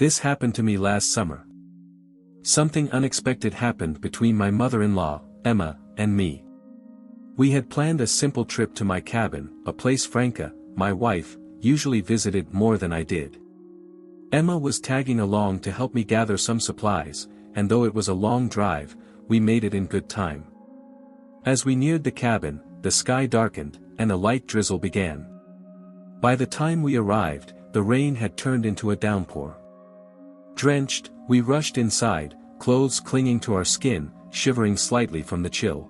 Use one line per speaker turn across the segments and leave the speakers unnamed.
This happened to me last summer. Something unexpected happened between my mother-in-law, Emma, and me. We had planned a simple trip to my cabin, a place Franca, my wife, usually visited more than I did. Emma was tagging along to help me gather some supplies, and though it was a long drive, we made it in good time. As we neared the cabin, the sky darkened, and a light drizzle began. By the time we arrived, the rain had turned into a downpour. Drenched, we rushed inside, clothes clinging to our skin, shivering slightly from the chill.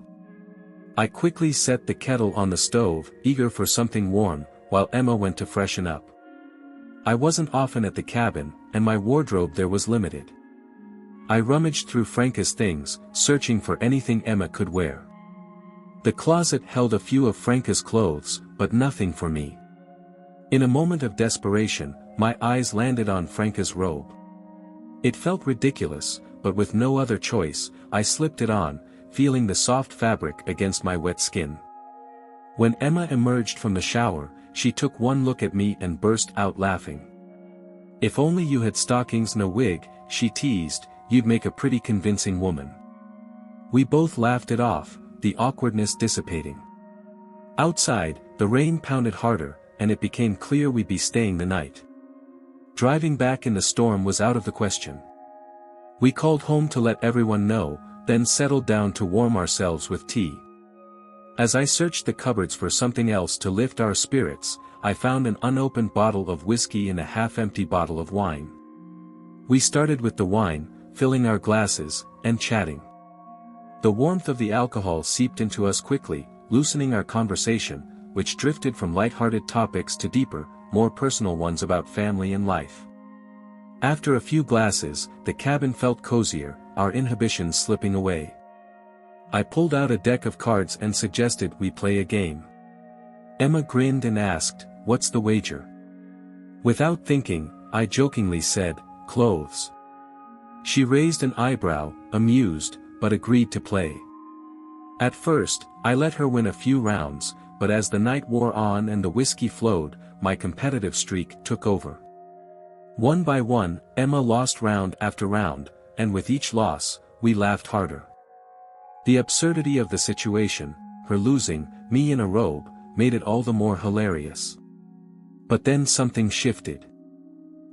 I quickly set the kettle on the stove, eager for something warm, while Emma went to freshen up. I wasn't often at the cabin, and my wardrobe there was limited. I rummaged through Franca's things, searching for anything Emma could wear. The closet held a few of Franca's clothes, but nothing for me. In a moment of desperation, my eyes landed on Franca's robe. It felt ridiculous, but with no other choice, I slipped it on, feeling the soft fabric against my wet skin. When Emma emerged from the shower, she took one look at me and burst out laughing. "If only you had stockings and a wig," she teased, "you'd make a pretty convincing woman." We both laughed it off, the awkwardness dissipating. Outside, the rain pounded harder, and it became clear we'd be staying the night. Driving back in the storm was out of the question. We called home to let everyone know, then settled down to warm ourselves with tea. As I searched the cupboards for something else to lift our spirits, I found an unopened bottle of whiskey and a half-empty bottle of wine. We started with the wine, filling our glasses, and chatting. The warmth of the alcohol seeped into us quickly, loosening our conversation, which drifted from light-hearted topics to deeper, more personal ones about family and life. After a few glasses, the cabin felt cozier, our inhibitions slipping away. I pulled out a deck of cards and suggested we play a game. Emma grinned and asked, "What's the wager?" Without thinking, I jokingly said, "Clothes." She raised an eyebrow, amused, but agreed to play. At first, I let her win a few rounds, but as the night wore on and the whiskey flowed, my competitive streak took over. One by one, Emma lost round after round, and with each loss, we laughed harder. The absurdity of the situation, her losing, me in a robe, made it all the more hilarious. But then something shifted.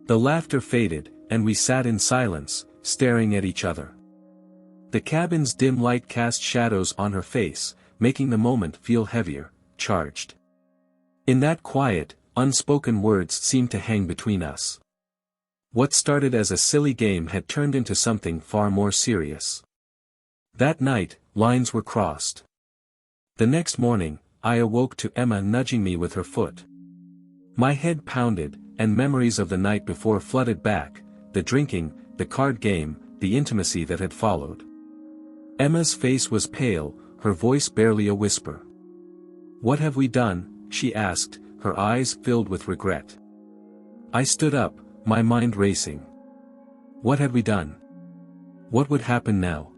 The laughter faded, and we sat in silence, staring at each other. The cabin's dim light cast shadows on her face, making the moment feel heavier, charged. In that quiet, unspoken words seemed to hang between us. What started as a silly game had turned into something far more serious. That night, lines were crossed. The next morning, I awoke to Emma nudging me with her foot. My head pounded, and memories of the night before flooded back, the drinking, the card game, the intimacy that had followed. Emma's face was pale, her voice barely a whisper. "What have we done?" she asked, her eyes filled with regret. I stood up, my mind racing. What had we done? What would happen now?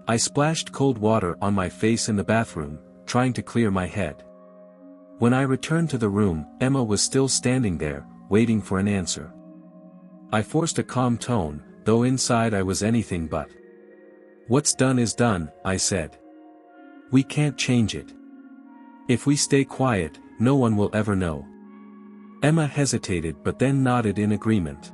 I splashed cold water on my face in the bathroom, trying to clear my head. When I returned to the room, Emma was still standing there, waiting for an answer. I forced a calm tone, though inside I was anything but. "What's done is done," I said. "We can't change it. If we stay quiet, no one will ever know." Emma hesitated but then nodded in agreement.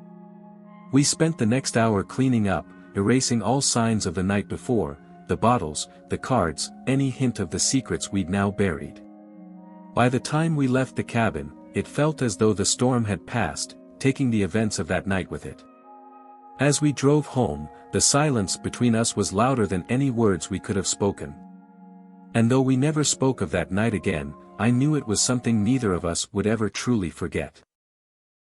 We spent the next hour cleaning up, erasing all signs of the night before, the bottles, the cards, any hint of the secrets we'd now buried. By the time we left the cabin, it felt as though the storm had passed, taking the events of that night with it. As we drove home, the silence between us was louder than any words we could have spoken. And though we never spoke of that night again, I knew it was something neither of us would ever truly forget.